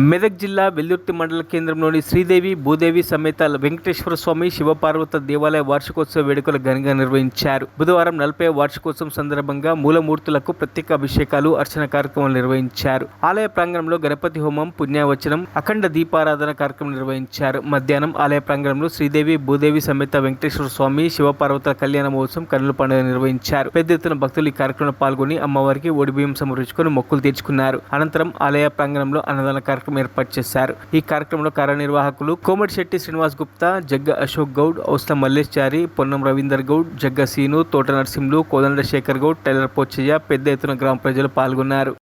మెదక్ జిల్లా వెల్దుర్తి మండల కేంద్రంలోని శ్రీదేవి భూదేవి సమేత వెంకటేశ్వర స్వామి శివపార్వత దేవాలయ వార్షికోత్సవ వేడుకలు ఘనంగా నిర్వహించారు. బుధవారం 40వ వార్షికోత్సవం సందర్భంగా మూలమూర్తులకు ప్రత్యేక అభిషేకాలు, అర్చన కార్యక్రమాలు నిర్వహించారు. ఆలయ ప్రాంగణంలో గణపతి హోమం, పుణ్యావచనం, అఖండ దీపారాధన కార్యక్రమం నిర్వహించారు. మధ్యాహ్నం ఆలయ ప్రాంగణంలో శ్రీదేవి భూదేవి సమేత వెంకటేశ్వర స్వామి శివపార్వత కళ్యాణ మహోత్సవం కన్నుల పండుగ నిర్వహించారు. పెద్ద ఎత్తున భక్తులు ఈ కార్యక్రమంలో పాల్గొని అమ్మవారికి ఒడిబియ్యం సమర్పించుకొని మొక్కులు తీర్చుకున్నారు. అనంతరం ఆలయ ప్రాంగణంలో అన్నదాన కార్యక్రమం ఏర్పాటు చేశారు. ఈ కార్యక్రమంలో కార్యనిర్వాహకులు కోమటిశెట్టి శ్రీనివాస్ గుప్తా, జగ్గ అశోక్ గౌడ్, ఔస్ల మల్లేష్ చారి, పొన్నం రవీందర్ గౌడ్, జగ్గ సీను, తోట నరసింహులు, కోదండ శేఖర్ గౌడ్, టైలర్ పోచ్చయ్య పెద్ద ఎత్తున గ్రామ ప్రజలు పాల్గొన్నారు.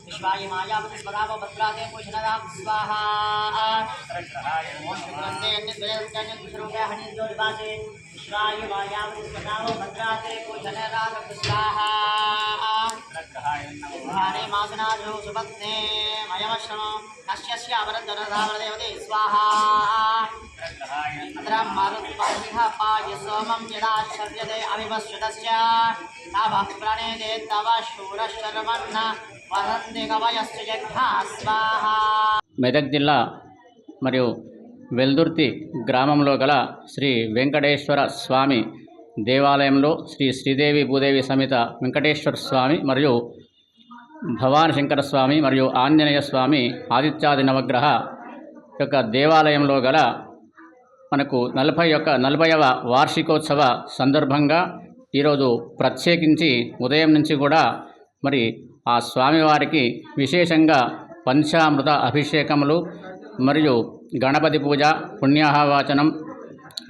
विश्वाय मायावति स्वरावो भद्राते पुष्णदां स्वाहा ओम शुक्रन्ते अन्यद्वयन्ते कुशरूपे हनिज्योतिवासे विश्वाय मायावति स्वरावो भद्राते पुष्णदां स्वाहा भारे मासनाजो सुपत्ने मयमश्रमो कश्यस्य अवरदरधावदेवते स्वाहा अत्र मारुत्पाहिः पाय सोमं यदा शर्यते अविवस्युतस्य तव प्रणेते तव शूरशर्मन्न మెదక్ జిల్లా మరియు వెల్దుర్తి గ్రామంలో గల శ్రీ వెంకటేశ్వర స్వామి దేవాలయంలో శ్రీ శ్రీదేవి భూదేవి సమేత వెంకటేశ్వర స్వామి మరియు భవాని శంకర స్వామి మరియు ఆంజనేయ స్వామి ఆదిత్యాది నవగ్రహ యొక్క దేవాలయంలో గల మనకు 40వ వార్షికోత్సవ సందర్భంగా ఈరోజు ప్రత్యేకించి ఉదయం నుంచి కూడా మరి ఆ స్వామివారికి విశేషంగా పంచామృత అభిషేకములు మరియు గణపతి పూజ, పుణ్యాహవాచనం,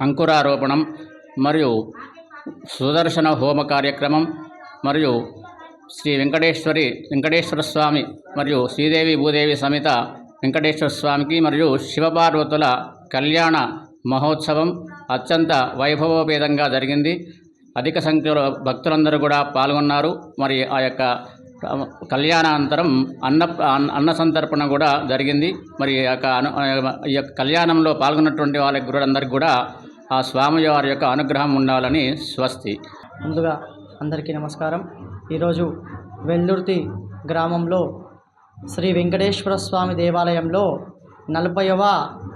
అంకురారోపణం మరియు సుదర్శన హోమ కార్యక్రమం మరియు శ్రీ వెంకటేశ్వర స్వామి మరియు శ్రీదేవి భూదేవి సమేత వెంకటేశ్వర స్వామికి మరియు శివపార్వతుల కళ్యాణ మహోత్సవం అత్యంత వైభవోపేతంగా జరిగింది. అధిక సంఖ్యలో భక్తులందరూ కూడా పాల్గొన్నారు. మరి ఆ యొక్క కళ్యాణానంతరం అన్న సంతర్పణ కూడా జరిగింది. మరి ఈ యొక్క కళ్యాణంలో పాల్గొన్నటువంటి వాళ్ళందరికీ కూడా ఆ స్వామివారి యొక్క అనుగ్రహం ఉండాలని స్వస్తి. ముందుగా అందరికీ నమస్కారం. ఈరోజు వెల్దుర్తి గ్రామంలో శ్రీ వెంకటేశ్వర స్వామి దేవాలయంలో 40వ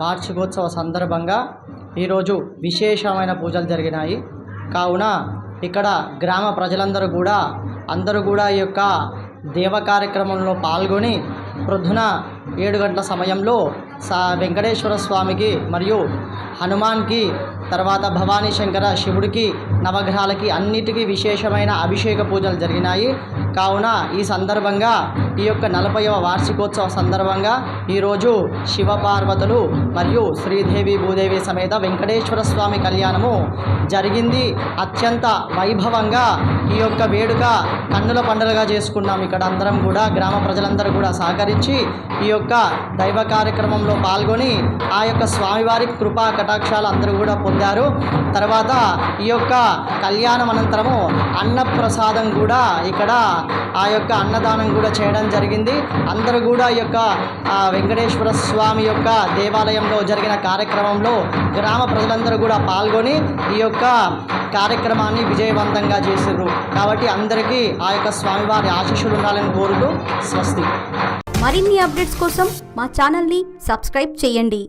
వార్షికోత్సవ సందర్భంగా ఈరోజు విశేషమైన పూజలు జరిగినాయి. కావున ఇక్కడ గ్రామ ప్రజలందరూ కూడా ఈ యొక్క దేవ కార్యక్రమంలో పాల్గొని ప్రొద్దున 7 గంటల సమయంలో వెంకటేశ్వర స్వామికి మరియు హనుమాన్కి, తర్వాత భవానీ శంకర శివుడికి, నవగ్రహాలకి అన్నిటికీ విశేషమైన అభిషేక పూజలు జరిగినాయి. కావున ఈ సందర్భంగా ఈ యొక్క 40వ వార్షికోత్సవ సందర్భంగా ఈరోజు శివపార్వతులు మరియు శ్రీదేవి భూదేవి సమేత వెంకటేశ్వర స్వామి కళ్యాణము జరిగింది. అత్యంత వైభవంగా ఈ యొక్క వేడుక కన్నుల పండుగగా చేసుకున్నాం. ఇక్కడ అందరం కూడా గ్రామ ప్రజలందరూ కూడా సహకరించి ఈ యొక్క దైవ కార్యక్రమంలో పాల్గొని ఆ యొక్క స్వామివారి కృపా కటాక్షాలు అందరూ కూడా పొందారు. తర్వాత ఈ యొక్క కళ్యాణం అనంతరము అన్నప్రసాదం కూడా ఇక్కడ ఆ యొక్క అన్నదానం కూడా చేయడం జరిగింది. అందరూ కూడా ఈ యొక్క వెంకటేశ్వర స్వామి యొక్క దేవాలయంలో జరిగిన కార్యక్రమంలో గ్రామ ప్రజలందరూ కూడా పాల్గొని ఈ యొక్క కార్యక్రమాన్ని విజయవంతంగా చేశారు. కాబట్టి అందరికీ ఆ యొక్క స్వామివారి ఆశీస్సులు ఉండాలని కోరుతూ స్వస్తి. మరిన్ని అప్డేట్స్ కోసం మా ఛానల్ని సబ్స్క్రైబ్ చేయండి.